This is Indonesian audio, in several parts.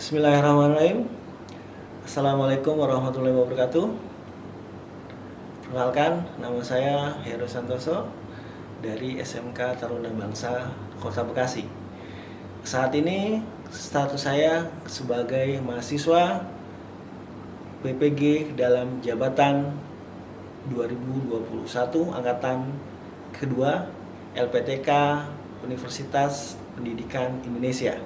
Bismillahirrahmanirrahim. Assalamualaikum warahmatullahi wabarakatuh. Perkenalkan, nama saya Heru Santoso dari SMK Taruna Bangsa Kota Bekasi. Saat ini status saya sebagai mahasiswa PPG dalam jabatan 2021 angkatan kedua LPTK Universitas Pendidikan Indonesia.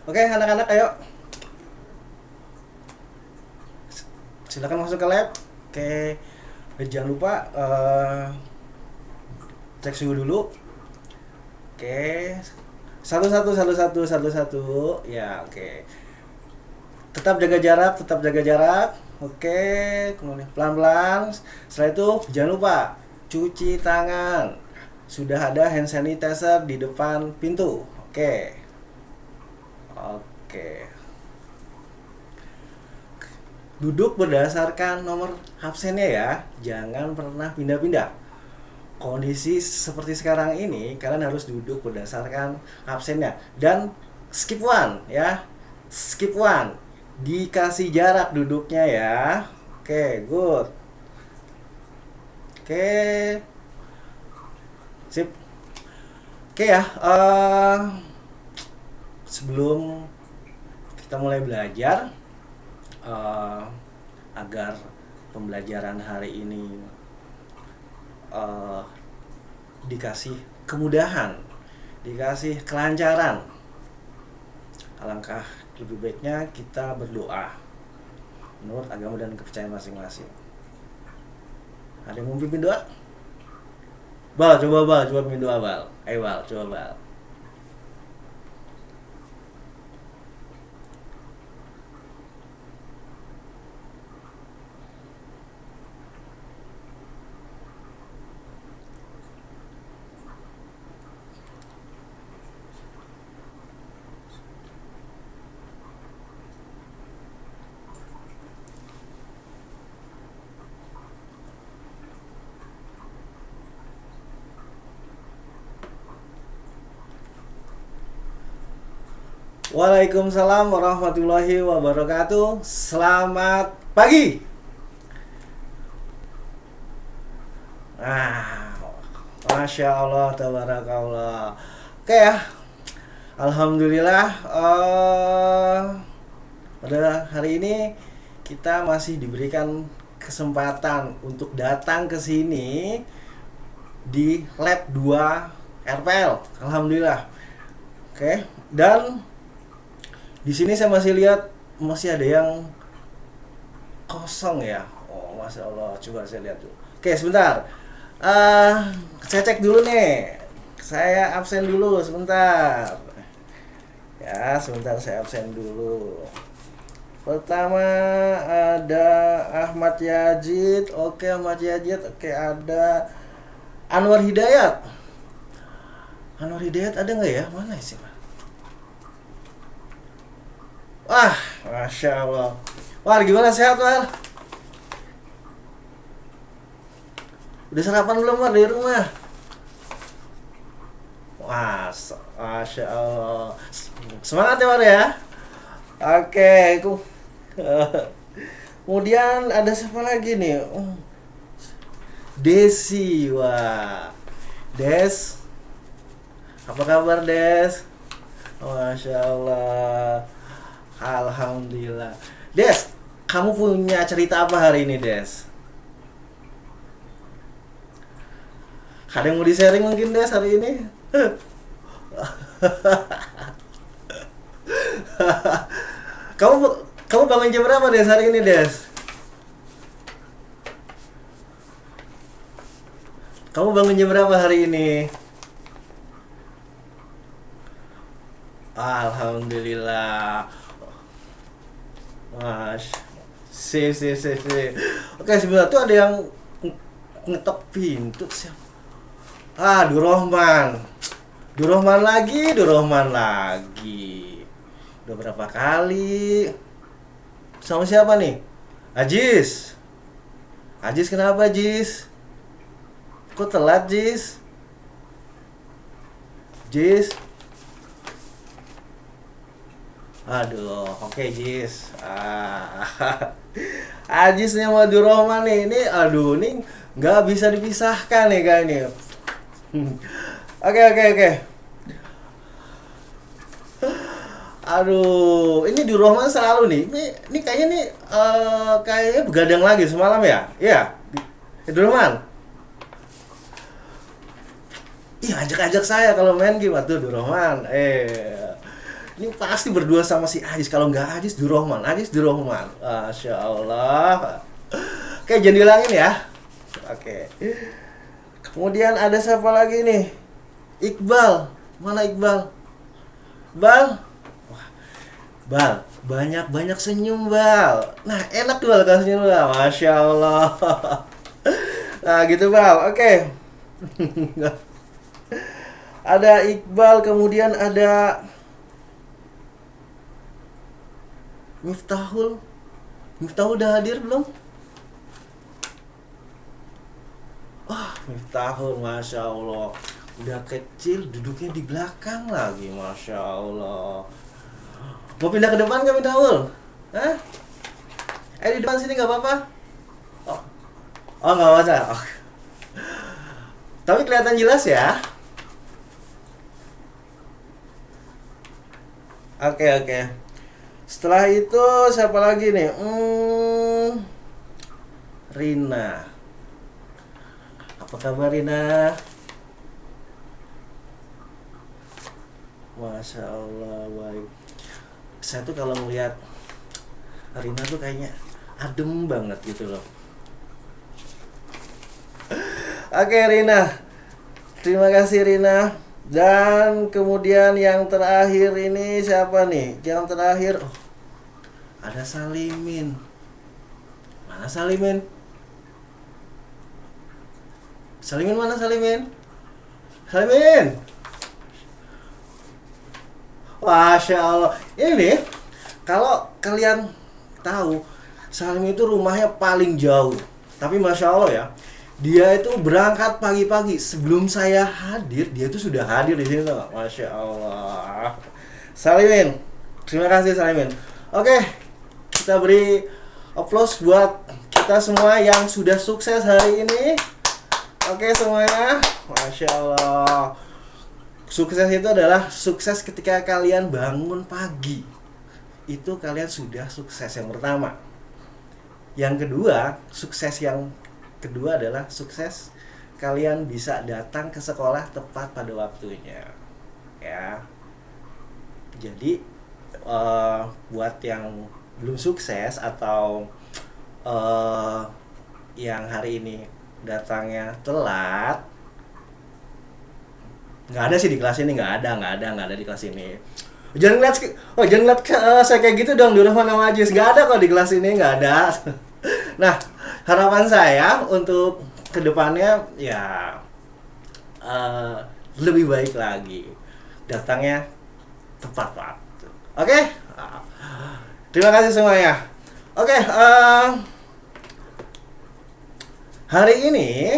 Oke, anak-anak, ayo. Silakan masuk ke lab. Oke, jangan lupa cek suhu dulu. Oke, satu. Ya, oke. Tetap jaga jarak. Oke, kemudian pelan-pelan. Setelah itu jangan lupa cuci tangan. Sudah ada hand sanitizer di depan pintu. Oke. Duduk berdasarkan nomor absennya ya. Jangan pernah pindah-pindah. Kondisi seperti sekarang ini kalian harus duduk berdasarkan absennya dan skip one ya. Skip one. Dikasih jarak duduknya ya. Oke, good. Oke. Sip. Oke ya. Sebelum kita mulai belajar, agar pembelajaran hari ini dikasih kemudahan, dikasih kelancaran, alangkah lebih baiknya kita berdoa menurut agama dan kepercayaan masing-masing. Ada yang mau pimpin doa? Coba pimpin doa, Bal. Ayo, Bal, coba, Bal. Waalaikumsalam warahmatullahi wabarakatuh. Selamat pagi. Masya Allah, tabarakallah. Oke ya. Alhamdulillah. Pada hari ini kita masih diberikan kesempatan untuk datang ke sini di lab 2 RPL. Alhamdulillah. Oke, dan di sini saya masih lihat masih ada yang kosong ya. Oh, masya Allah. Coba saya lihat dulu. Oke, sebentar. Saya cek dulu nih. Saya absen dulu sebentar. Ya, sebentar saya absen dulu. Pertama ada Ahmad Yazid. Oke, Ahmad Yazid. Oke, ada Anwar Hidayat. Anwar Hidayat ada nggak ya? Mana sih, Pak? Wah, masya Allah. Wah, gimana, sehat, War? Udah sarapan belum, War, di rumah? Wah, masya Allah. Semangat ya, War ya. Oke, kemudian ada siapa lagi nih? Desi, wah. Des, apa kabar, Des? Masya Allah. Alhamdulillah. Des, kamu punya cerita apa hari ini, Des? Ada yang mau di-sharing mungkin, Des, hari ini? kamu kamu bangun jam berapa, Des, hari ini, Des? Kamu bangun jam berapa hari ini? Alhamdulillah. Mas, sip. Oke, sebentar tuh ada yang ngetok pintu siapa? Durrahman lagi. Udah berapa kali? Sama siapa nih? Ajis, kenapa, Jis? Kok telat, Jis? Jis. Aduh, oke Jis. Ajis nih sama Abdurrahman nih. Ini aduh, ini nggak bisa dipisahkan nih kayak ini. Oke. Aduh, ini Abdurrahman selalu nih. Ini kayaknya nih kayaknya begadang lagi semalam ya? Iya. Abdurrahman. Iya, ajak-ajak saya kalau main game tuh Abdurrahman. Ini pasti berdua sama si Ajis. Kalau nggak Ajis, Abdurrahman. Masya Allah. Oke, jangan dihilangin ya. Oke. Kemudian ada siapa lagi nih? Iqbal. Mana Iqbal? Bal? Wah, Bal, banyak-banyak senyum, Bal. Nah, enak tuh Bal kalau senyum, Bal. Masya Allah. Nah, gitu, Bal. Oke. Ada Iqbal, kemudian ada Miftahul. Miftahul udah hadir belum? Miftahul, Masya Allah. Udah kecil, duduknya di belakang lagi, Masya Allah. Mau pindah ke depan gak Miftahul? Hah? Di depan sini gak apa-apa? Oh gak apa-apa. Tapi kelihatan jelas ya. Oke. Setelah itu siapa lagi nih? Rina. Apa kabar Rina? Masya Allah, baik. Saya tuh kalau melihat Rina tuh kayaknya adem banget gitu loh. Oke Rina, terima kasih Rina. Dan kemudian yang terakhir ini siapa nih? Yang terakhir, ada Salimin. Mana Salimin? Salimin mana Salimin? Salimin. Masya Allah. Ini kalau kalian tahu, Salim itu rumahnya paling jauh. Tapi Masya Allah ya, dia itu berangkat pagi-pagi. Sebelum saya hadir, dia itu sudah hadir di sini tuh. Masya Allah. Salimin, terima kasih Salimin. Oke, kita beri applause buat kita semua yang sudah sukses hari ini. Oke semuanya, Masya Allah. Sukses itu adalah sukses ketika kalian bangun pagi. Itu kalian sudah sukses yang pertama. Yang kedua, sukses yang kedua adalah sukses kalian bisa datang ke sekolah tepat pada waktunya. Ya. Jadi buat yang belum sukses atau yang hari ini datangnya telat, nggak ada sih di kelas ini, nggak ada di kelas ini. Jangan ngeliat saya kayak gitu dong, di rumah sama Ajis. Nggak ada kok di kelas ini, nggak ada. Nah, harapan saya untuk kedepannya ya lebih baik lagi, datangnya tepat waktu. Oke? Terima kasih semuanya. Oke, hari ini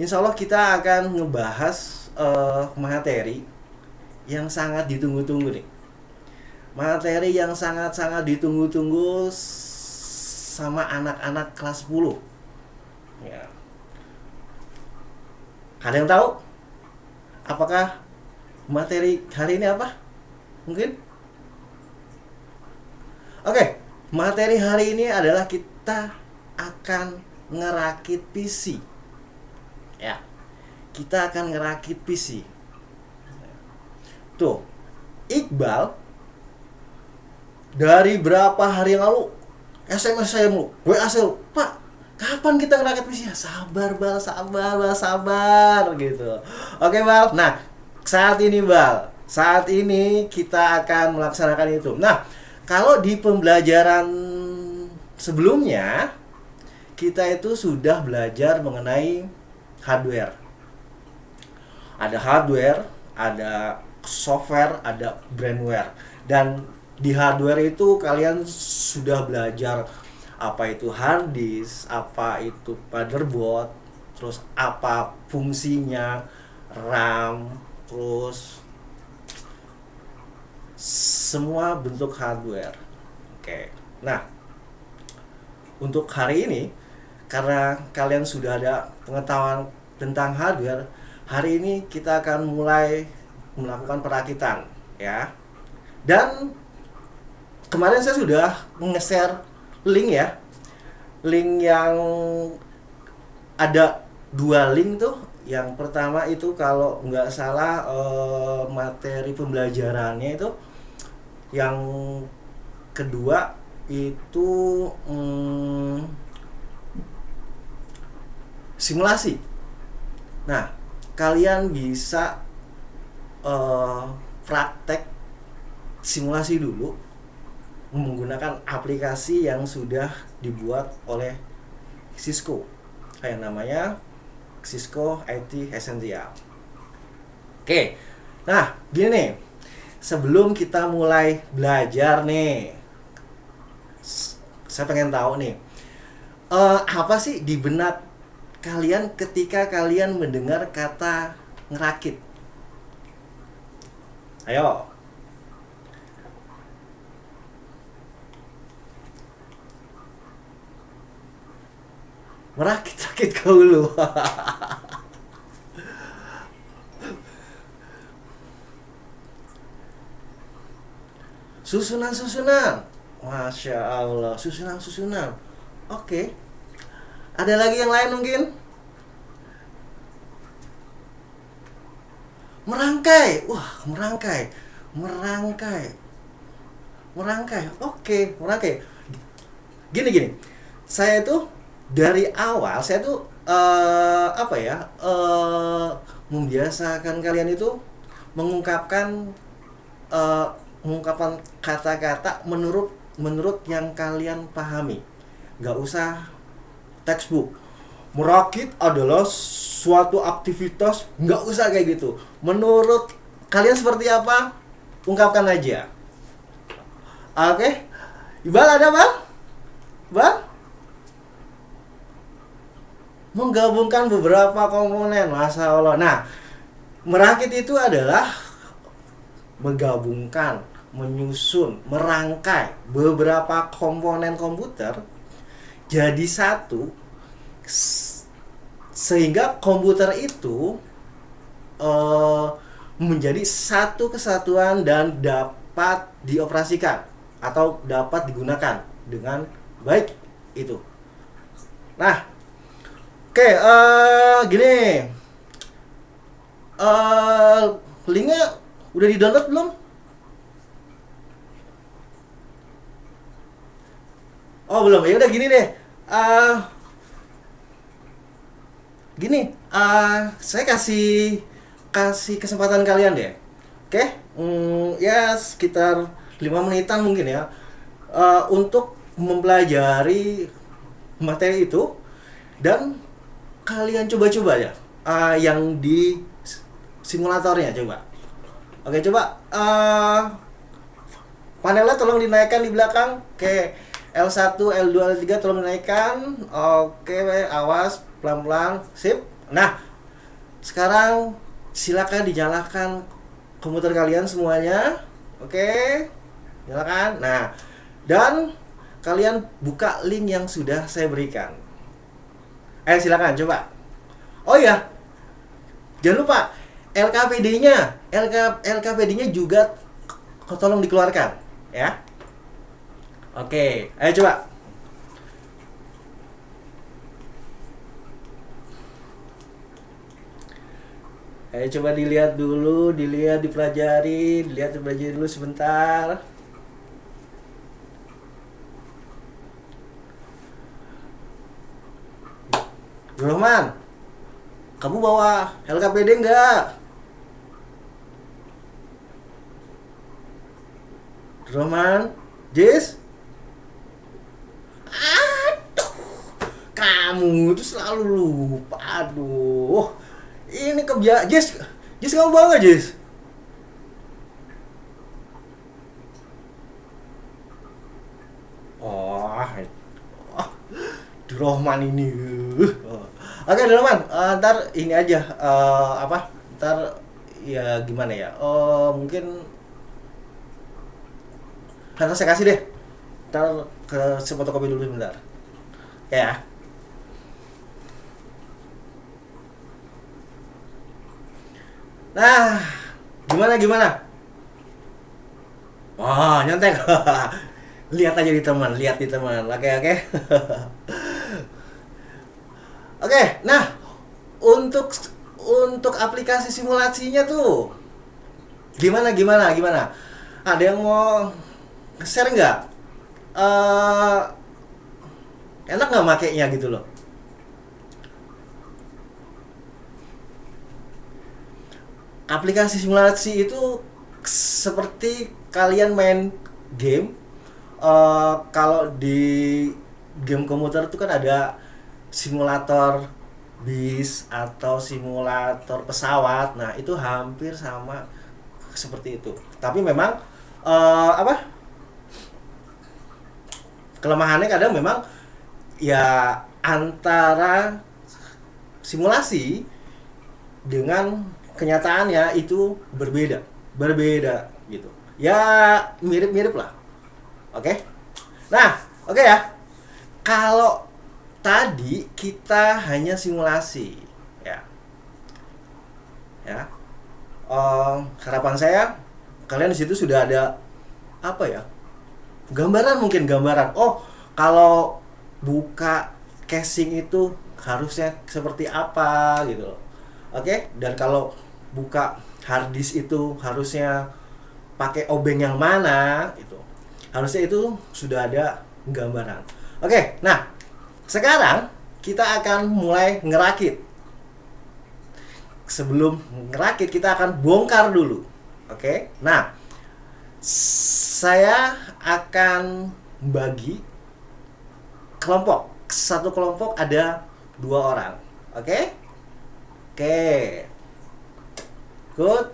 insya Allah kita akan ngebahas materi yang sangat ditunggu-tunggu nih. Materi yang sangat-sangat ditunggu-tunggu sama anak-anak kelas 10. Ya. Ada yang tahu? Apakah materi hari ini apa? Mungkin? Oke, materi hari ini adalah kita akan ngerakit PC. Ya, kita akan ngerakit PC. Tuh, Iqbal dari berapa hari yang lalu SMS saya mulu, WA saya, Pak, kapan kita ngerakit PC? Ya, sabar gitu. Oke Bal. Nah, saat ini kita akan melaksanakan itu. Nah, kalau di pembelajaran sebelumnya kita itu sudah belajar mengenai hardware. Ada hardware, ada software, ada brandware. Dan di hardware itu kalian sudah belajar apa itu hard disk, apa itu motherboard, terus apa fungsinya, RAM, terus semua bentuk hardware. Oke. Nah, untuk hari ini karena kalian sudah ada pengetahuan tentang hardware, hari ini kita akan mulai melakukan perakitan ya. Dan kemarin saya sudah nge-share link ya. Link yang ada 2 link tuh. Yang pertama itu kalau nggak salah materi pembelajarannya itu. Yang kedua itu simulasi. Nah, kalian bisa praktek simulasi dulu menggunakan aplikasi yang sudah dibuat oleh Cisco, kayak namanya Cisco IT Essential. Oke, nah gini nih, sebelum kita mulai belajar nih, saya pengen tahu nih, apa sih di benak kalian ketika kalian mendengar kata ngerakit? Ayo. Merakit-rakit kau dulu. Susunan-susunan. Masya Allah, susunan-susunan. Oke. Ada lagi yang lain mungkin? Merangkai. Wah, merangkai. Merangkai. Merangkai. Oke, merangkai. Gini. Saya tuh dari awal saya tuh membiasakan kalian itu mengungkapkan kata-kata menurut yang kalian pahami. Nggak usah textbook. Merakit adalah suatu aktivitas, nggak usah kayak gitu. Menurut kalian seperti apa? Ungkapkan aja. Oke? Ibal ada bang? Bang? Menggabungkan beberapa komponen, Masya Allah. Nah, merakit itu adalah menggabungkan, menyusun, merangkai beberapa komponen komputer jadi satu, sehingga komputer itu menjadi satu kesatuan dan dapat dioperasikan atau dapat digunakan dengan baik itu. Nah, oke, gini, linknya udah di-download belum? Oh belum, ya udah gini deh. Saya kasih kesempatan kalian deh. Oke, ya sekitar 5 menitan mungkin ya, untuk mempelajari materi itu. Dan kalian coba-coba ya, yang di simulatornya coba. Oke, coba panelnya tolong dinaikkan di belakang. Oke, L1, L2, L3 tolong dinaikkan. Oke, awas, pelan-pelan. Sip. Nah, sekarang silakan dinyalakan komputer kalian semuanya. Oke, nyalakan. Nah, dan kalian buka link yang sudah saya berikan. Silakan coba. Oh ya, jangan lupa LKPD-nya juga tolong dikeluarkan ya. Oke, ayo coba. Ayo coba dilihat dulu, dipelajari dulu sebentar. Rohman, kamu bawa LKPD enggak? Rohman, Jis? Aduh, kamu itu selalu lupa. Aduh, ini Jis, kamu bawa nggak, Jis? Rohman ini. Oke, Rohman, ntar ini aja ntar ya gimana ya? Oh, mungkin ntar saya kasih deh. Ntar ke fotokopi dulu sebentar. Ya. Nah, gimana? Oh, nyontek. Lihat aja di teman, lihat di teman. Oke. Oke, nah untuk aplikasi simulasinya tuh gimana? Ada yang mau share nggak? Eh, enak nggak makainya gitu loh? Aplikasi simulasi itu seperti kalian main game. Kalau di game komputer itu kan ada simulator bis atau simulator pesawat. Nah, itu hampir sama seperti itu. Tapi memang apa? Kelemahannya kadang memang ya antara simulasi dengan kenyataannya itu berbeda gitu. Ya mirip-mirip lah. Oke. Nah, oke ya. Kalau tadi kita hanya simulasi, ya, ya. Harapan saya kalian di situ sudah ada apa ya? Gambaran mungkin gambaran. Oh, kalau buka casing itu harusnya seperti apa gitu loh. Oke, dan kalau buka hard disk itu harusnya pakai obeng yang mana gitu. Harusnya itu sudah ada gambaran. Oke, nah sekarang kita akan mulai ngerakit. Sebelum ngerakit kita akan bongkar dulu. Oke, nah saya akan bagi kelompok. Satu kelompok ada 2 orang. Oke? Oke. Good.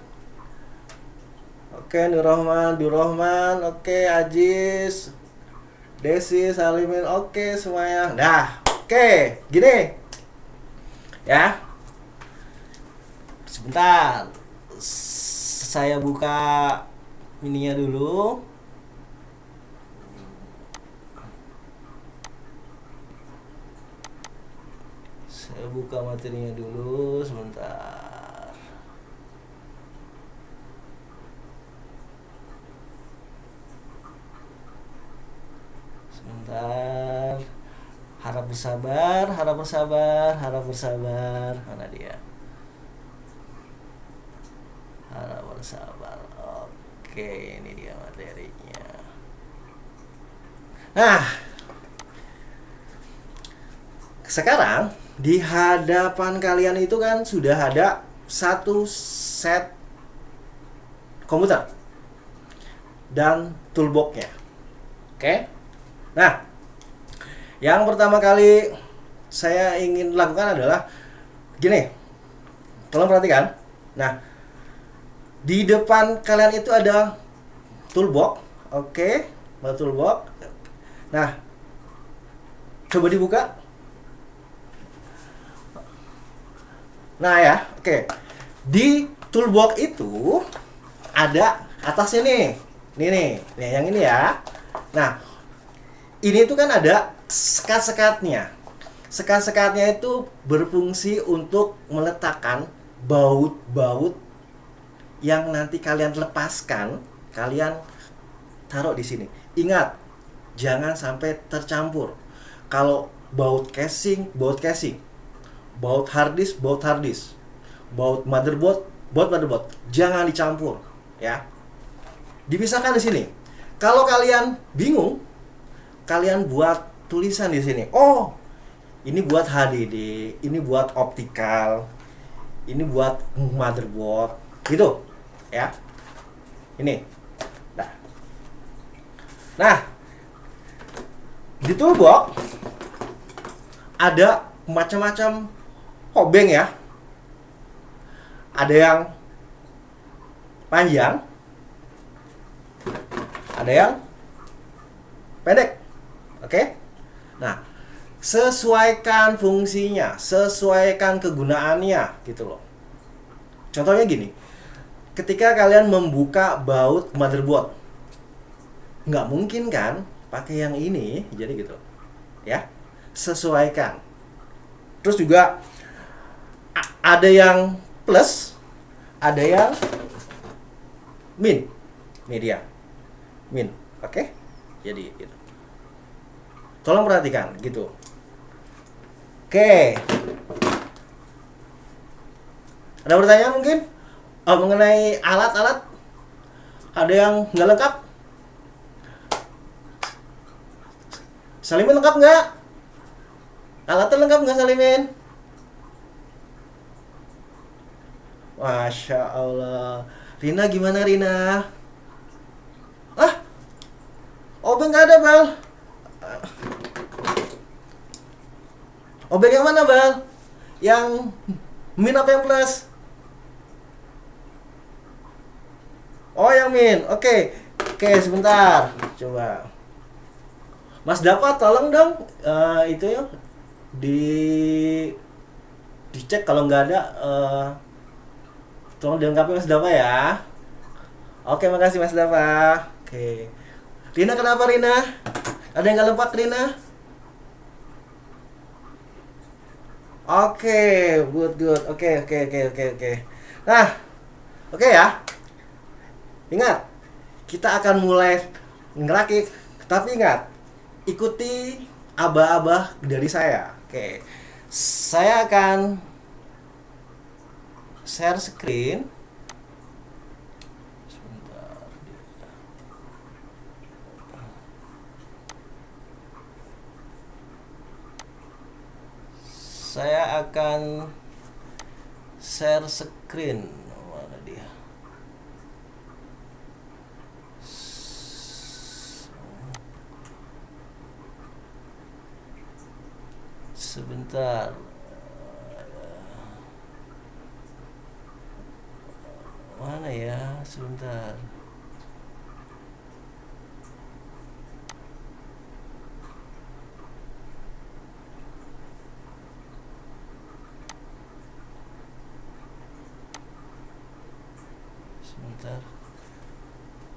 Oke, Nurrohman, oke, Ajis, Desi, Salimin, oke semuanya. Dah, oke, gini. Ya. Sebentar. Saya buka ininya dulu. Saya buka materinya dulu sebentar. Sebentar. Harap bersabar. Mana dia? Harap bersabar. Oke, ini dia materinya. Nah, sekarang di hadapan kalian itu kan sudah ada satu set komputer dan toolboxnya. Oke. Nah, yang pertama kali saya ingin lakukan adalah gini. Tolong perhatikan. Nah, di depan kalian itu ada toolbox. Oke, ada toolbox. Nah, coba dibuka. Nah ya, oke. Di toolbox itu ada atasnya nih. Nih, yang ini ya. Nah, ini tuh kan ada sekat-sekatnya. Sekat-sekatnya itu berfungsi untuk meletakkan baut-baut yang nanti kalian lepaskan, kalian taruh di sini. Ingat, jangan sampai tercampur. Kalau baut casing, baut hard disk, baut motherboard, jangan dicampur, ya. Dipisahkan di sini. Kalau kalian bingung, kalian buat tulisan di sini. Oh, ini buat HDD, ini buat optikal, ini buat motherboard, gitu, ya. Ini. Nah, di toolbox ada macam-macam obeng ya. Ada yang panjang, ada yang pendek. Oke? Nah, sesuaikan fungsinya, sesuaikan kegunaannya gitu loh. Contohnya gini, ketika kalian membuka baut motherboard, nggak mungkin kan pakai yang ini, jadi gitu ya, sesuaikan. Terus juga ada yang plus, ada yang min, media min, oke? Jadi gitu, tolong perhatikan gitu. Oke, ada pertanyaan mungkin mengenai alat-alat? Ada yang nggak lengkap? Salimin lengkap nggak? Alatnya lengkap nggak Salimin? Masya Allah. Rina gimana Rina? Ah, obeng nggak ada Bal. Obeng yang mana Bal? Yang min apa yang plus? Oh yang min, oke. Oke sebentar, coba Mas Dapat tolong dong itu ya dicek kalau nggak ada, tolong dilengkapi Mas Dava ya. Oke makasih Mas Dava. Oke Rina kenapa Rina? Ada yang nggak lengkap Rina? Oke good. Oke. Nah oke ya, ingat kita akan mulai ngerakit, tapi ingat ikuti aba-aba dari saya. Oke, saya akan share screen. Sebentar. Saya akan share screen. Mana dia? Sebentar. Mana ya? Sebentar.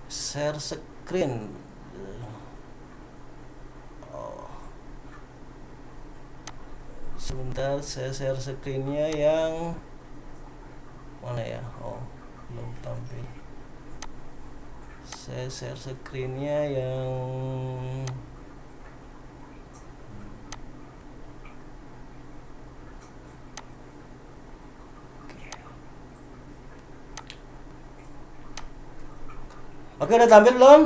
Share screen. Sebentar, saya share screennya yang mana ya? Oh, belum tampil. Saya share screennya yang Oke, udah tampil belum?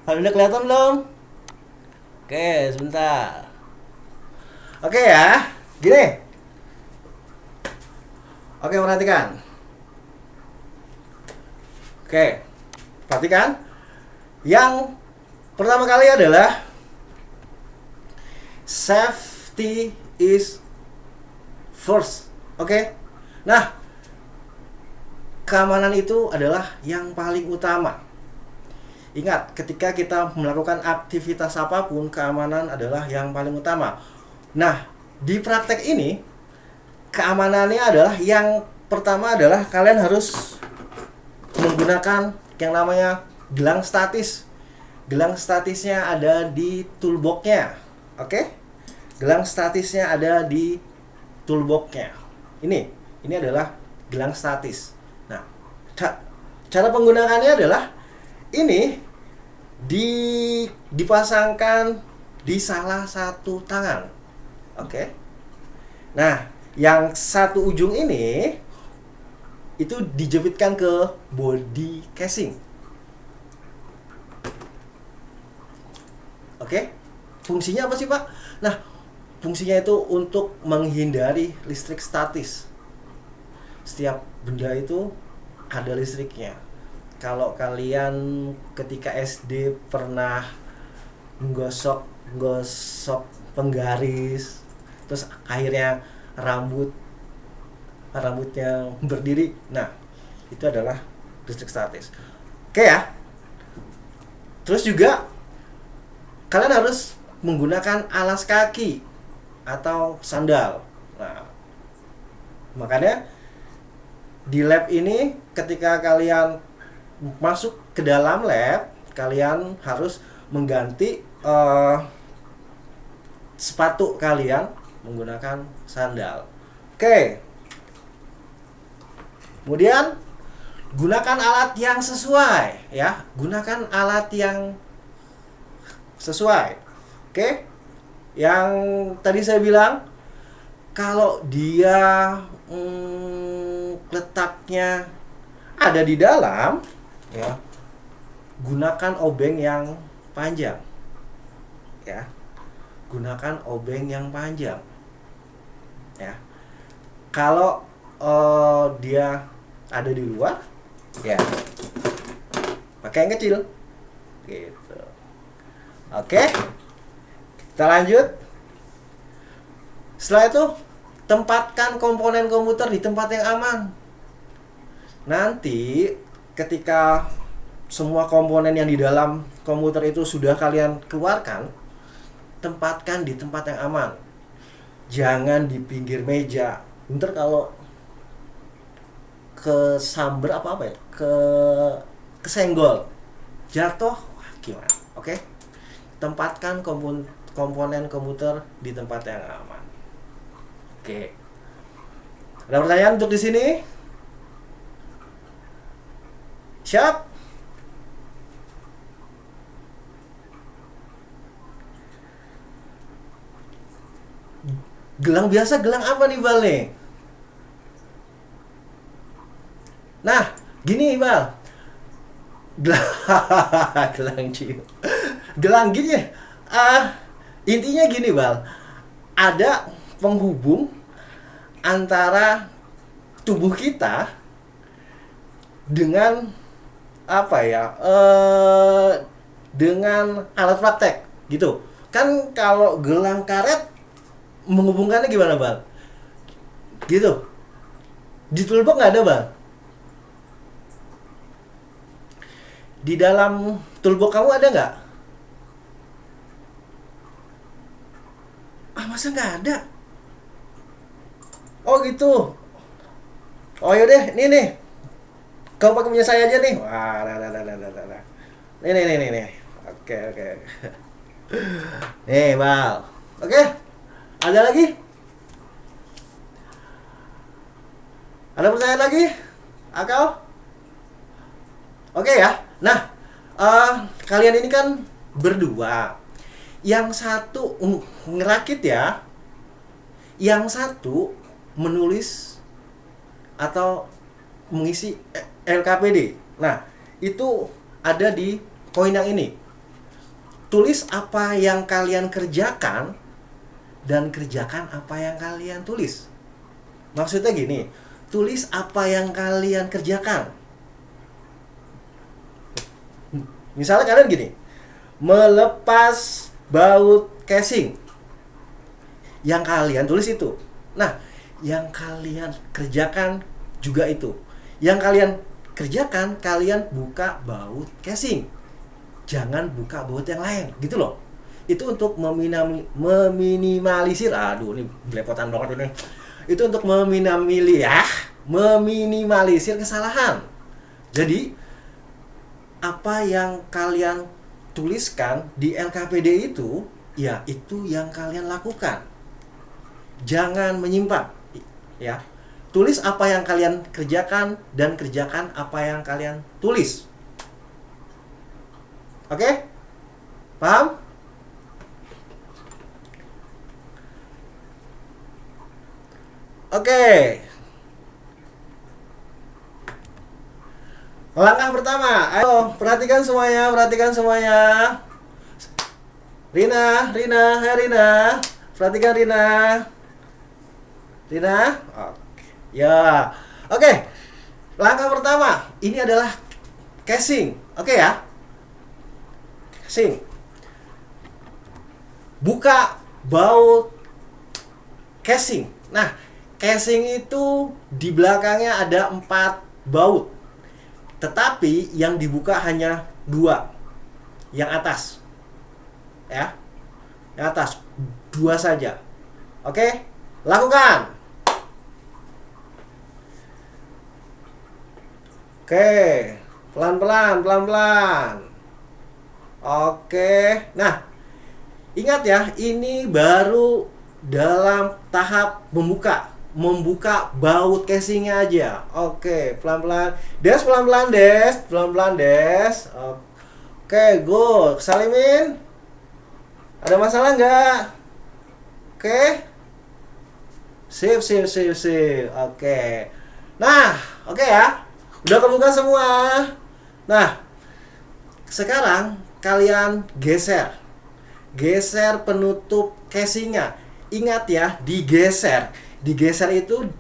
Udah kelihatan belum? Oke, sebentar. Oke ya, gini. Oke, perhatikan. Oke, perhatikan. Yang pertama kali adalah safety is first. Oke. Nah, keamanan itu adalah yang paling utama. Ingat, ketika kita melakukan aktivitas apapun, keamanan adalah yang paling utama. Nah, di praktek ini, keamanannya adalah yang pertama adalah kalian harus menggunakan yang namanya gelang statis. Gelang statisnya ada di toolbox-nya. Oke? Gelang statisnya ada di toolbox-nya. Ini adalah gelang statis. Nah, cara penggunaannya adalah ini dipasangkan di salah satu tangan. Oke. Nah, yang satu ujung ini itu dijepitkan ke body casing. Oke. Fungsinya apa sih, Pak? Nah, fungsinya itu untuk menghindari listrik statis. Setiap benda itu ada listriknya. Kalau kalian ketika SD pernah menggosok penggaris, terus akhirnya rambutnya berdiri, nah itu adalah listrik statis. Oke ya. Terus juga kalian harus menggunakan alas kaki. atau sandal. Nah, makanya di lab ini ketika kalian masuk ke dalam lab, kalian harus mengganti sepatu kalian menggunakan sandal. Oke. Kemudian gunakan alat yang sesuai ya, gunakan alat yang sesuai. Oke. Yang tadi saya bilang kalau dia letaknya ada di dalam ya, gunakan obeng yang panjang. Ya. Gunakan obeng yang panjang. Ya. Kalau dia ada di luar, ya pakai yang kecil. Gitu. Oke. Kita lanjut. Setelah itu, tempatkan komponen komputer di tempat yang aman. Nanti ketika semua komponen yang di dalam komputer itu sudah kalian keluarkan, tempatkan di tempat yang aman. Jangan di pinggir meja. Ntar kalau kesamber apa ya? Kesenggol, jatuh, wah, gimana? Oke. Tempatkan komponen komputer di tempat yang aman. Oke. Ada pertanyaan untuk di sini? Siap? Gelang biasa, gelang apa nih Bal nih? Nah, gini Bal. Gelang gelang cium. Gelang gini ya. Intinya gini Bal. Ada penghubung antara tubuh kita dengan apa ya? Dengan alat praktek gitu. Kan kalau gelang karet menghubungkannya gimana Bal? Gitu. Di toolbox nggak ada Bal? Di dalam toolbox kamu ada nggak? Masa nggak ada? Oh gitu. Oh yaudah, nih. Kamu pakai punya saya aja nih. Wah, nah. Nih. Oke. Nih, Bal. Oke. Ada lagi? Ada pertanyaan lagi? Akal? Oke ya. Nah, kalian ini kan berdua. Yang satu ngerakit ya. Yang satu menulis atau mengisi LKPD. Nah, itu ada di koin yang ini. Tulis apa yang kalian kerjakan dan kerjakan apa yang kalian tulis. Maksudnya gini, tulis apa yang kalian kerjakan. Misalnya kalian gini, melepas baut casing. Yang kalian tulis itu. Nah, yang kalian kerjakan juga itu. Yang kalian kerjakan, kalian buka baut casing. Jangan buka baut yang lain, gitu loh. Itu untuk meminimalisir, aduh ini belepotan banget ini. Itu untuk meminimalisir kesalahan. Jadi apa yang kalian tuliskan di LKPD itu, ya itu yang kalian lakukan. Jangan menyimpang, ya. Tulis apa yang kalian kerjakan dan kerjakan apa yang kalian tulis. Oke? Paham? Oke. Langkah pertama, ayo perhatikan semuanya. Rina, hai Rina. Perhatikan Rina. Oke. Ya. Oke. Langkah pertama, ini adalah casing. Oke ya. Casing. Buka baut casing. Nah, casing itu di belakangnya ada 4 baut. Tetapi yang dibuka hanya 2. Yang atas. Ya. Yang atas 2 saja. Oke, lakukan. Oke, pelan-pelan, pelan-pelan. Oke, nah ingat ya, ini baru dalam tahap membuka baut casingnya aja. Oke, pelan-pelan. Des, pelan-pelan, Des. Pelan-pelan, Des. Oke, good. Salimin. Ada masalah nggak? Oke. Sip, sip, sip, sip. Oke. Nah, oke ya. Udah kebuka semua. Nah, sekarang kalian geser. Geser penutup casingnya. Ingat ya, digeser. Digeser itu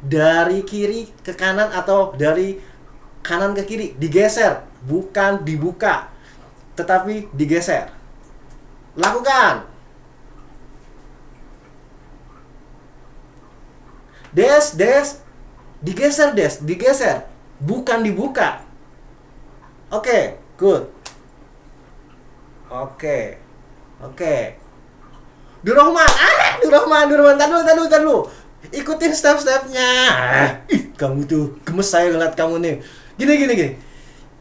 dari kiri ke kanan atau dari kanan ke kiri. Digeser, bukan dibuka, tetapi digeser. Lakukan. Des, digeser, Des, digeser, bukan dibuka. Oke, good. Oke. Durrahman, Durrahman, tar dulu. Ikutin step-stepnya. Kamu tuh gemes saya ngeliat kamu nih. Gini.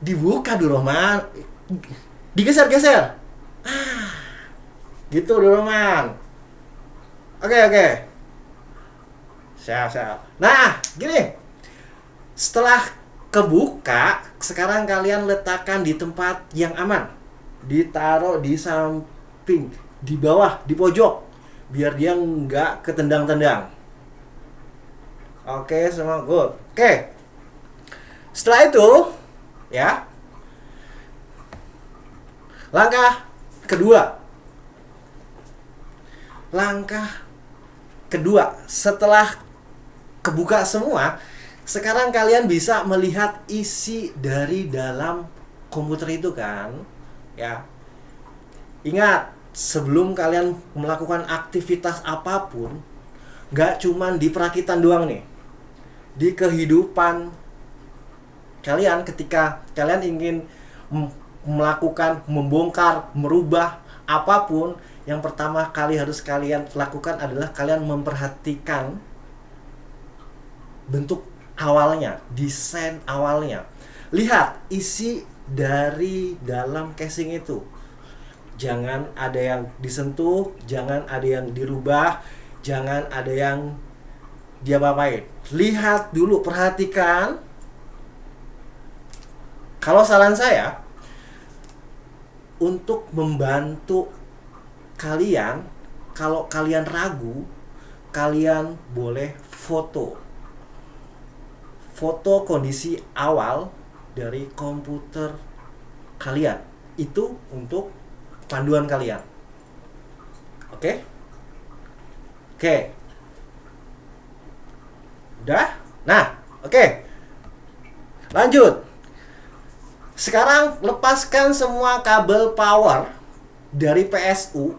Dibuka Durrahman. Digeser. Gitu Durrahman. Oke. Siap. Nah, gini. Setelah kebuka, sekarang kalian letakkan di tempat yang aman. Ditaruh di samping, di bawah, di pojok, biar dia nggak ketendang-tendang. Oke, semua good. Oke. Setelah itu, ya. Langkah kedua, setelah kebuka semua, sekarang kalian bisa melihat isi dari dalam komputer itu kan, ya. Ingat, sebelum kalian melakukan aktivitas apapun, gak cuman di perakitan doang nih, di kehidupan kalian ketika kalian ingin melakukan, membongkar, merubah apapun, yang pertama kali harus kalian lakukan adalah kalian memperhatikan bentuk awalnya, desain awalnya. Lihat isi dari dalam casing itu. Jangan ada yang disentuh, jangan ada yang dirubah, jangan ada yang diapa-apain. Lihat dulu, perhatikan. Kalau saran saya, untuk membantu kalian, kalau kalian ragu, kalian boleh foto kondisi awal dari komputer kalian. Itu untuk panduan kalian. Oke? Udah? Nah, oke. Lanjut. Sekarang lepaskan semua kabel power dari PSU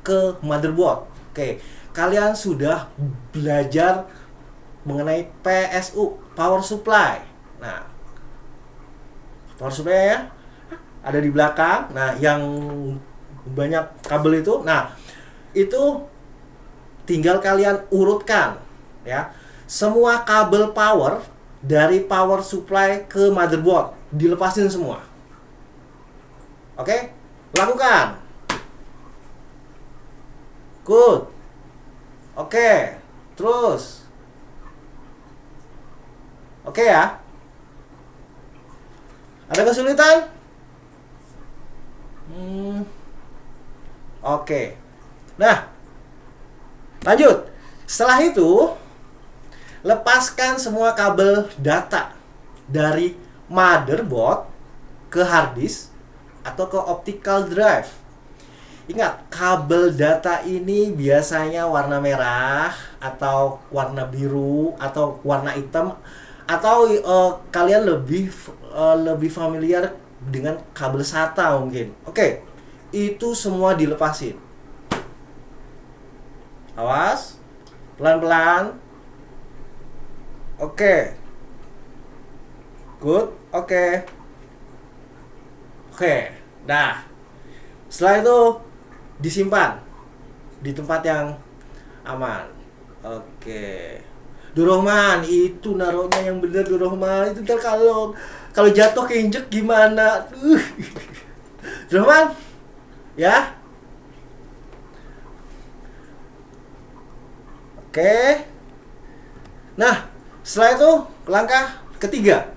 ke motherboard. Oke, kalian sudah belajar mengenai PSU, power supply. Nah, power supply ya ada di belakang. Nah, yang banyak kabel itu, nah itu tinggal kalian urutkan ya. Semua kabel power dari power supply ke motherboard dilepasin semua. Oke? Lakukan. Good. Oke. Terus. Oke ya. Ada kesulitan? Oke. Nah, lanjut. Setelah itu, lepaskan semua kabel data dari motherboard ke hard disk atau ke optical drive. Ingat, kabel data ini biasanya warna merah atau warna biru atau warna hitam, atau kalian lebih familiar dengan kabel SATA mungkin. Oke, itu semua dilepasin. Awas, pelan-pelan. Oke. Good. Oke. Nah, setelah itu disimpan di tempat yang Aman. Oke. Durrahman, itu naruhnya yang bener Durrahman. Itu ntar kalau jatuh keinjek gimana? Durrahman, ya. Oke. Nah, setelah itu langkah ketiga.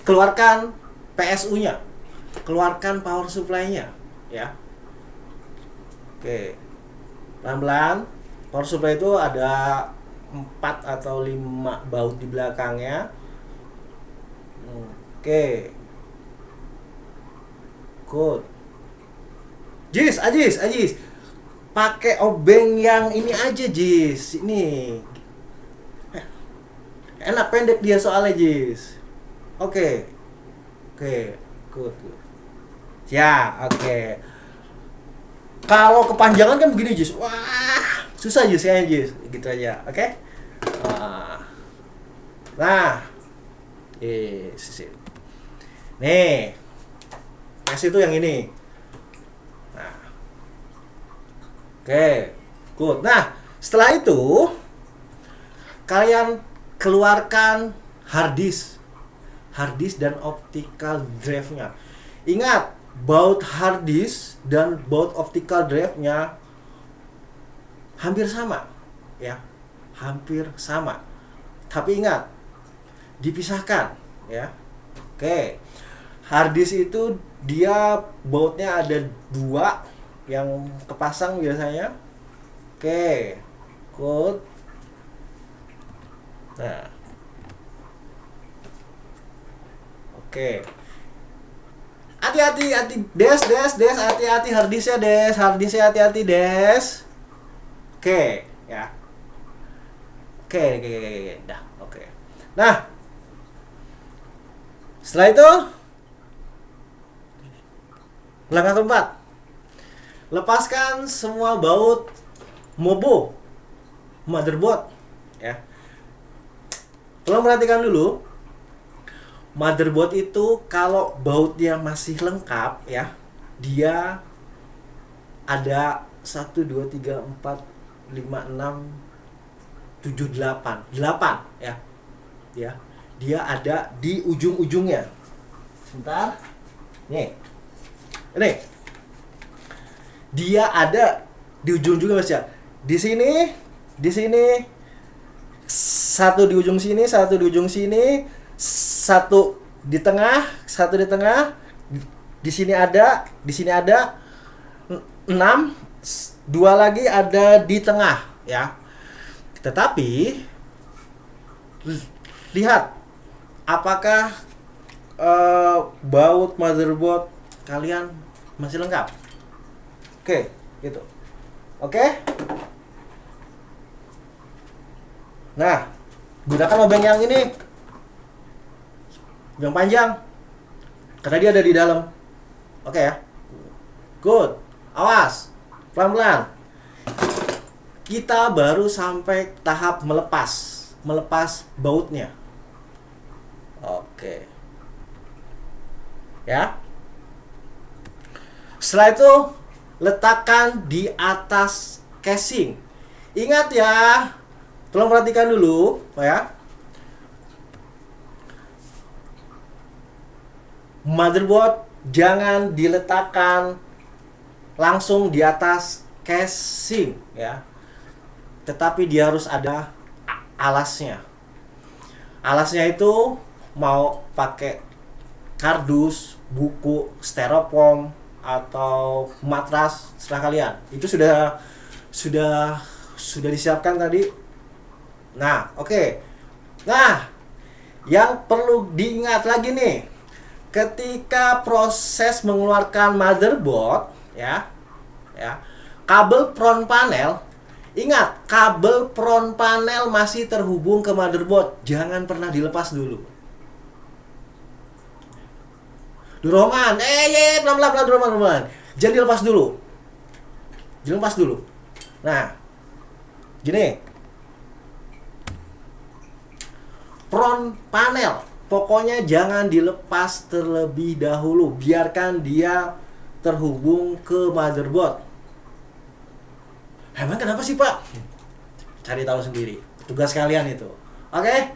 Keluarkan PSU-nya. Keluarkan power supply-nya, ya. Oke. Pelan-pelan. Power supply itu ada 4 atau 5 baut di belakangnya. Oke. Good. Ajis. Pakai obeng yang ini aja, Jis. Ini. Enak pendek dia soalnya, Jis. Oke. Good. Ya, oke. Kalau kepanjangan kan begini, Jis. Wah, susah, Jis, kayaknya, Jis. Gitu aja, oke? Nah. Sip. Nih. Kasih itu yang ini. Nah. Oke. Good. Nah, setelah itu kalian keluarkan hard disk dan optical drive-nya. Ingat, baut hard disk dan baut optical drive-nya hampir sama, ya. Hampir sama. Tapi ingat, dipisahkan, ya. Oke. Hard disk itu dia bautnya ada 2 yang kepasang biasanya. Oke. Good. Nah. Oke. Hati-hati, des, hati-hati harddisknya, hati-hati, des. Oke, ya. Oke, dah, oke. Nah, setelah itu langkah keempat, lepaskan semua baut motherboard, ya. Tolong perhatikan dulu. Motherboard itu kalau bautnya masih lengkap, ya, dia ada 1, 2, 3, 4, 5, 6, 7, 8, ya. Dia ada di ujung-ujungnya. Sebentar. Nih. Ini. Dia ada di ujung-ujungnya, Mas, ya. Di sini. Satu di ujung sini, satu di ujung sini. Satu di tengah, di sini ada 6, 2 lagi ada di tengah, ya. Tetapi lihat apakah baut motherboard kalian masih lengkap. Oke, gitu. Oke. Nah, gunakan obeng yang ini, yang panjang, karena dia ada di dalam. Oke, ya. Good. Awas, pelan-pelan. Kita baru sampai tahap melepas bautnya. Oke. Ya. Setelah itu letakkan di atas casing. Ingat ya, tolong perhatikan dulu, ya. Motherboard jangan diletakkan langsung di atas casing, ya. Tetapi dia harus ada alasnya. Alasnya itu mau pakai kardus, buku, styrofoam atau matras, serah kalian. Itu sudah disiapkan tadi. Nah, oke. Nah, yang perlu diingat lagi nih, ketika proses mengeluarkan motherboard, ya, kabel front panel, ingat, kabel front panel masih terhubung ke motherboard, jangan pernah dilepas dulu. Durrahman, pelan-pelan, Durrahman, jangan dilepas dulu. Nah, gini, front panel pokoknya jangan dilepas terlebih dahulu, biarkan dia terhubung ke motherboard. Emang kenapa sih Pak? Cari tahu sendiri. Tugas kalian itu. Oke?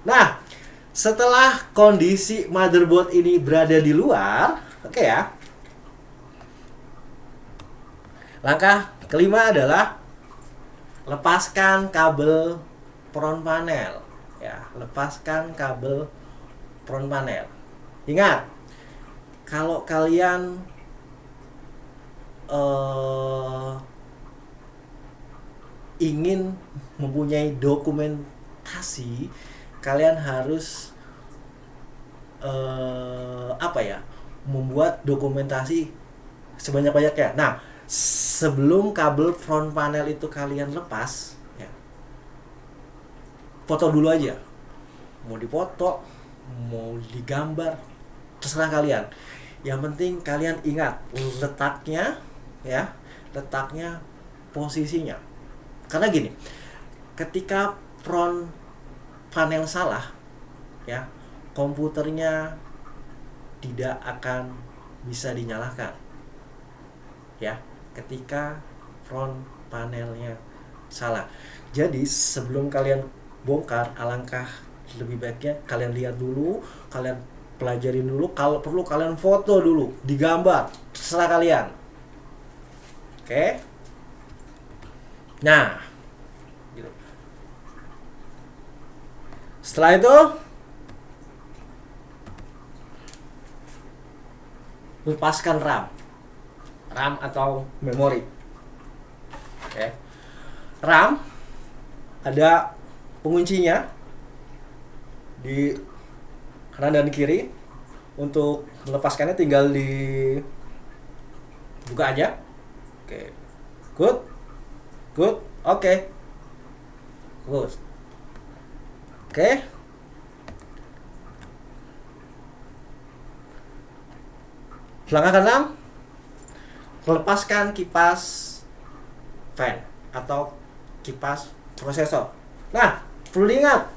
Nah, setelah kondisi motherboard ini berada di luar, oke ya. Langkah kelima adalah lepaskan kabel front panel. Ya, lepaskan kabel front panel. Ingat, kalau kalian ingin mempunyai dokumentasi, kalian harus membuat dokumentasi sebanyak-banyaknya. Nah, sebelum kabel front panel itu kalian lepas, ya, foto dulu aja. Mau dipoto, mau digambar, terserah kalian. Yang penting kalian ingat letaknya, ya, letaknya, posisinya. Karena gini, ketika front panel salah, ya, komputernya tidak akan bisa dinyalakan. Ya, ketika front panelnya salah. Jadi sebelum kalian bongkar, alangkah lebih baiknya kalian lihat dulu, kalian pelajarin dulu, kalau perlu kalian foto dulu, digambar, terserah kalian. Oke? Nah, gitu. Setelah itu lepaskan RAM atau memori. Oke. RAM ada penguncinya di kanan dan kiri. Untuk melepaskannya tinggal dibuka aja. Oke. Good. Oke. Good. Oke. Langkah keenam, lepaskan kipas fan atau kipas prosesor. Nah, perlu diingat,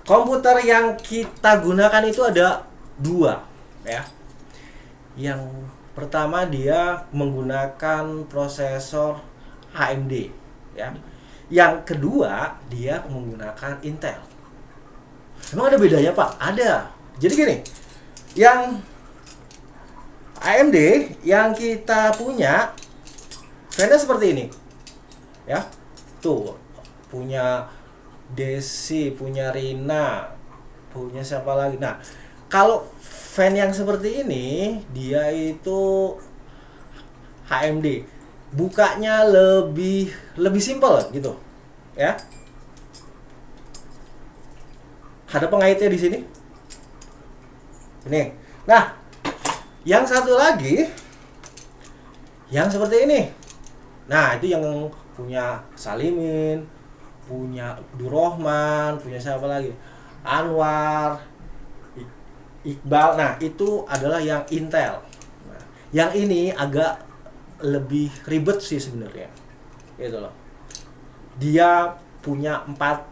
komputer yang kita gunakan itu ada dua, ya. Yang pertama dia menggunakan prosesor AMD, ya. Yang kedua dia menggunakan Intel. Emang ada bedanya Pak? Ada. Jadi gini, yang AMD yang kita punya fan-nya seperti ini, ya. Tuh, punya Desi, punya Rina, punya siapa lagi. Nah, kalau fan yang seperti ini dia itu AMD, bukanya lebih simpel gitu, ya. Ada pengaitnya di sini. Ini. Nah, yang satu lagi yang seperti ini. Nah, itu yang punya Salimin, punya Abdurrahman, punya siapa lagi? Anwar, Iqbal. Nah, itu adalah yang Intel. Nah, yang ini agak lebih ribet sih sebenarnya. Gitu loh. Dia punya 4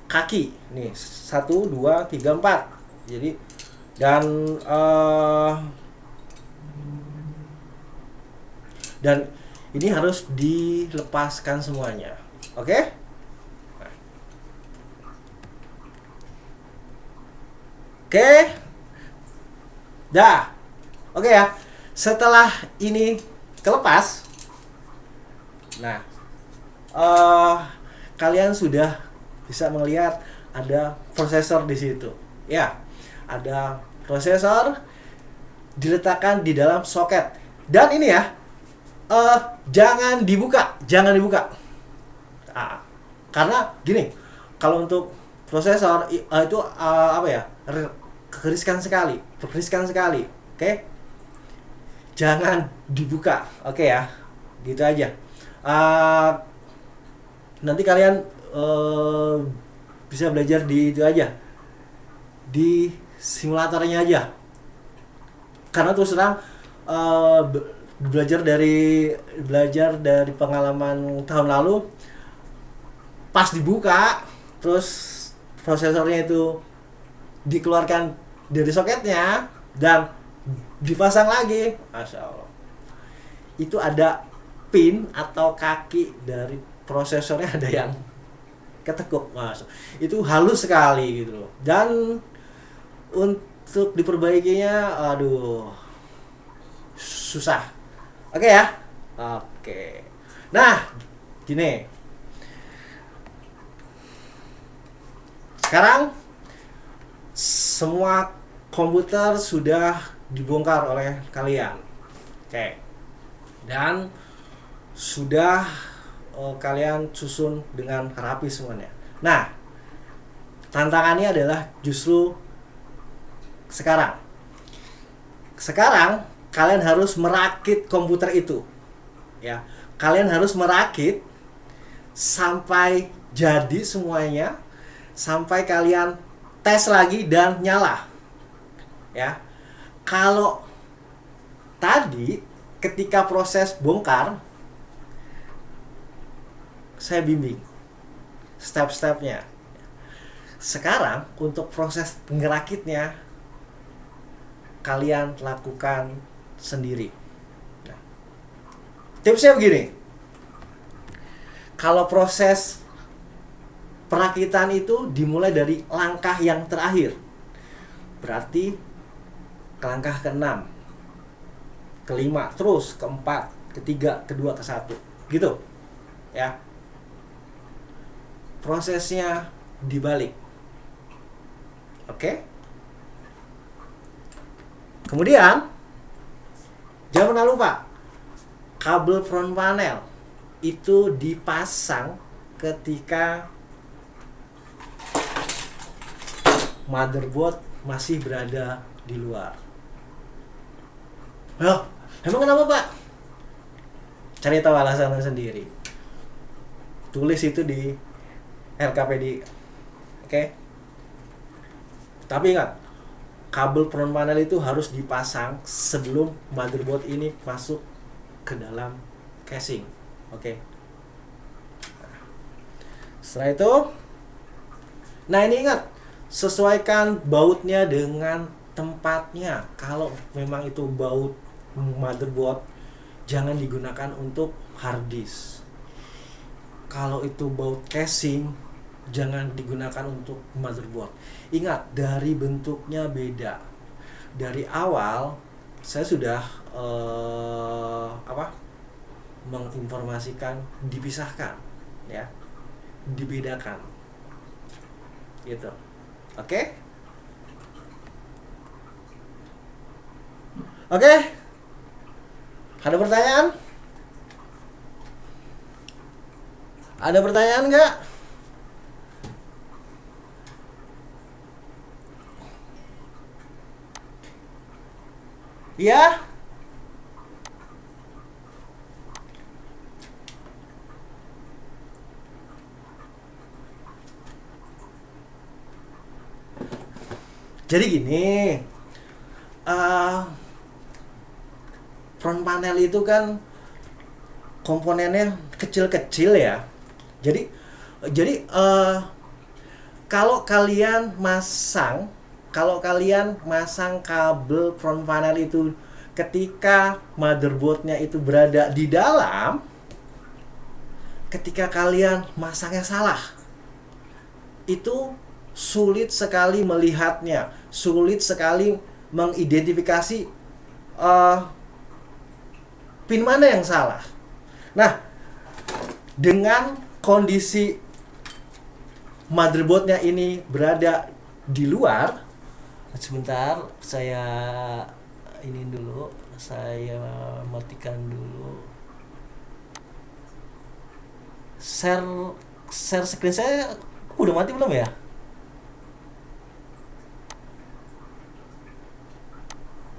kaki. Nih, 1 2 3 4. Jadi dan ini harus dilepaskan semuanya. Oke? Oke? Dah. Oke ya. Setelah ini kelepas, nah, kalian sudah bisa melihat ada prosesor di situ. Ya, ada prosesor diletakkan di dalam soket. Dan ini ya, jangan dibuka. Karena gini, kalau untuk prosesor itu riskan sekali. Oke? Jangan dibuka. Oke ya. Gitu aja. Nanti kalian bisa belajar di itu aja. Di simulatornya aja. Karena terus terang belajar dari pengalaman tahun lalu, pas dibuka terus prosesornya itu dikeluarkan dari soketnya dan dipasang lagi, Masya Allah, itu ada pin atau kaki dari prosesornya ada yang ketekuk masuk. Itu halus sekali gitu loh. Dan untuk diperbaikinya aduh susah. Oke ya. Oke. Nah, gini. Sekarang semua komputer sudah dibongkar oleh kalian. Oke. Dan sudah kalian susun dengan rapi semuanya. Nah, tantangannya adalah justru sekarang. Sekarang kalian harus merakit komputer itu. Ya, kalian harus merakit sampai jadi semuanya, sampai kalian tes lagi dan nyala. Ya. Kalau tadi ketika proses bongkar saya bimbing step-stepnya. Sekarang untuk proses ngerakitnya kalian lakukan sendiri. Nah, tipsnya begini. Kalau proses perakitan itu dimulai dari langkah yang terakhir. Berarti ke langkah ke-6, ke-5, terus ke-4, ke-3, ke-2, ke-1. Gitu. Ya. Prosesnya dibalik. Oke? Kemudian jangan pernah lupa kabel front panel itu dipasang ketika motherboard masih berada di luar. Loh, emang kenapa Pak? Cari tahu alasannya sendiri. Tulis itu di RKPD. Oke? Tapi ingat, kabel front panel itu harus dipasang sebelum motherboard ini masuk ke dalam casing. Oke. Setelah itu, nah ini ingat, sesuaikan bautnya dengan tempatnya. Kalau memang itu baut motherboard, jangan digunakan untuk hard disk. Kalau itu baut casing, jangan digunakan untuk motherboard. Ingat, dari bentuknya beda. Dari awal saya sudah menginformasikan, dipisahkan, ya, dibedakan, gitu. Oke? Oke? Ada pertanyaan? Ada pertanyaan nggak? Ya? Jadi gini, front panel itu kan komponennya kecil-kecil ya. Jadi kalau kalian masang kabel front panel itu ketika motherboardnya itu berada di dalam, ketika kalian masangnya salah, itu sulit sekali melihatnya, sulit sekali mengidentifikasi pin mana yang salah. Nah, dengan kondisi motherboardnya ini berada di luar, sebentar saya ini dulu, saya matikan dulu share screen saya. Udah mati belum ya?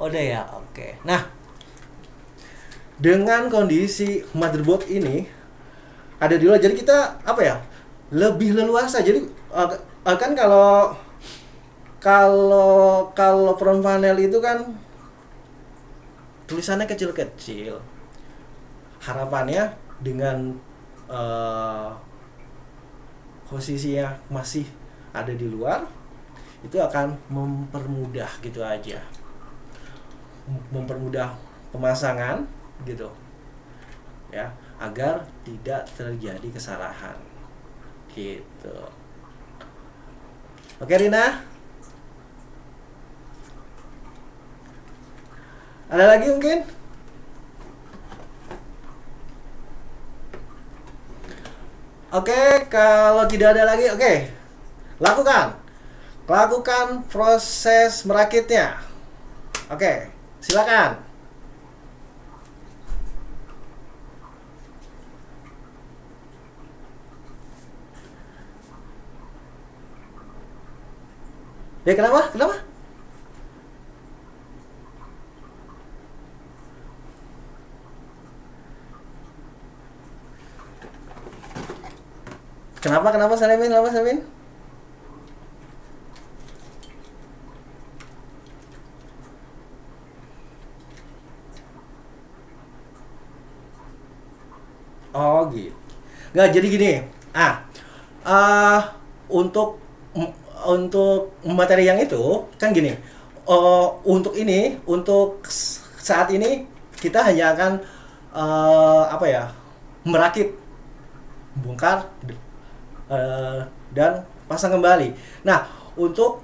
Udah ya, oke. Nah, dengan kondisi motherboard ini ada di luar, jadi kita lebih leluasa. Jadi kan kalau front panel itu kan tulisannya kecil-kecil. Harapannya dengan posisinya masih ada di luar, itu akan mempermudah gitu aja, mempermudah pemasangan gitu. ya, agar tidak terjadi kesalahan gitu. Oke Rina, ada lagi mungkin? Oke, kalau tidak ada lagi, oke, lakukan lakukan proses merakitnya. Oke, silakan. Ya, kenapa? Kenapa? Kenapa Salemin? Kenapa Salemin? Oh gitu. Nggak, jadi gini. Ah, ah untuk untuk materi yang itu kan gini. Untuk ini, untuk saat ini kita hanya akan apa ya, merakit, bongkar, eh, dan pasang kembali. Nah, untuk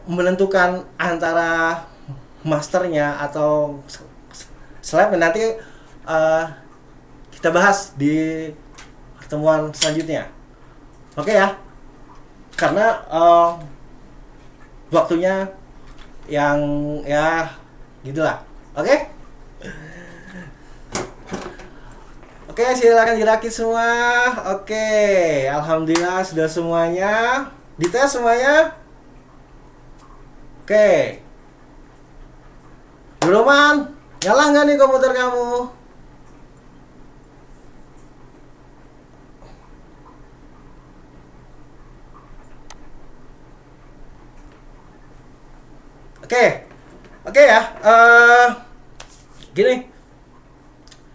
menentukan antara masternya atau slab nanti eh, kita bahas di pertemuan selanjutnya. Oke ya, karena waktunya yang ya gitulah. Oke. Oke, silakan dirakit semua. Oke, alhamdulillah sudah semuanya. Dites semuanya. Oke. Roman, nyala nggak nih komputer kamu? Oke, oke ya. Gini,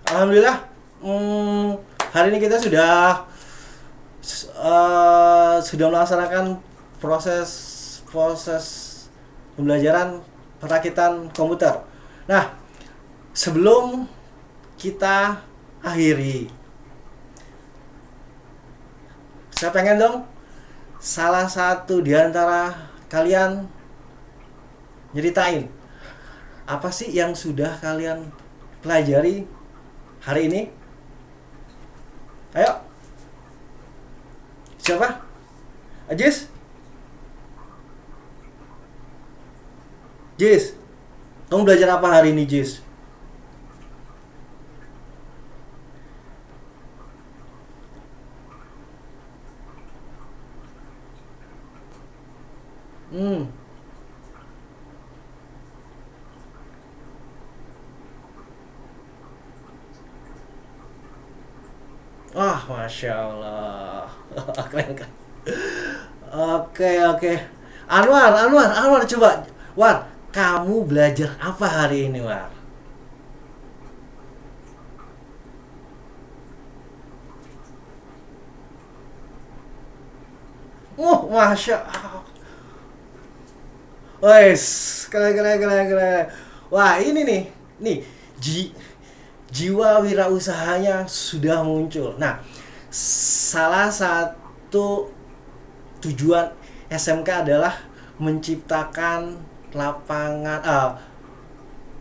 alhamdulillah. Hari ini kita sudah melaksanakan proses proses pembelajaran perakitan komputer. Nah, sebelum kita akhiri, saya pengen dong salah satu di antara kalian nyeritain apa sih yang sudah kalian pelajari hari ini. Ayo, siapa? Ajis? Jis, kamu belajar apa hari ini, Jis? Hmm. Wah, masya Allah. Keren kan? Oke, oke. Anwar, coba. War, kamu belajar apa hari ini, War? Masya Allah. Wes, keren, keren, keren, keren. Wah, ini nih, ji, jiwa wirausahanya sudah muncul. Nah, salah satu tujuan SMK adalah menciptakan lapangan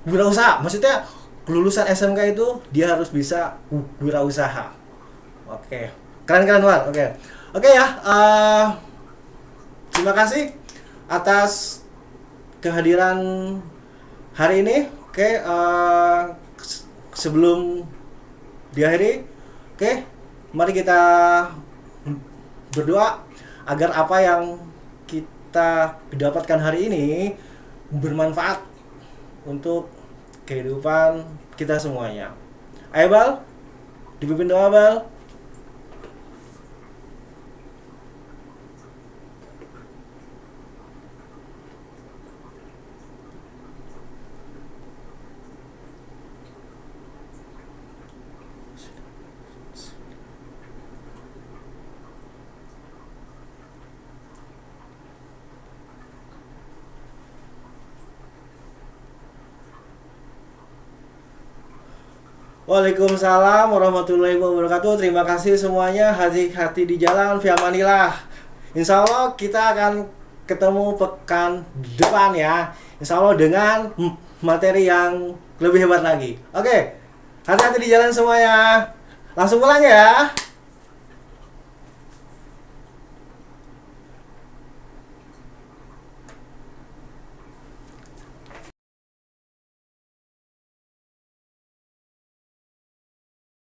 wirausaha. Maksudnya kelulusan SMK itu dia harus bisa wirausaha. Oke, keren keren War. Oke, oke ya. Terima kasih atas kehadiran hari ini. Oke, sebelum diakhiri, oke, mari kita berdoa agar apa yang kita dapatkan hari ini bermanfaat untuk kehidupan kita semuanya. Ayo Bal, dipimpin doa Bal. Waalaikumsalam warahmatullahi wabarakatuh. Terima kasih semuanya. Hati-hati di jalan. Fi amanillah. Insya Allah kita akan ketemu pekan depan ya. Insya Allah dengan materi yang lebih hebat lagi. Oke, hati-hati di jalan semuanya. Langsung pulang ya.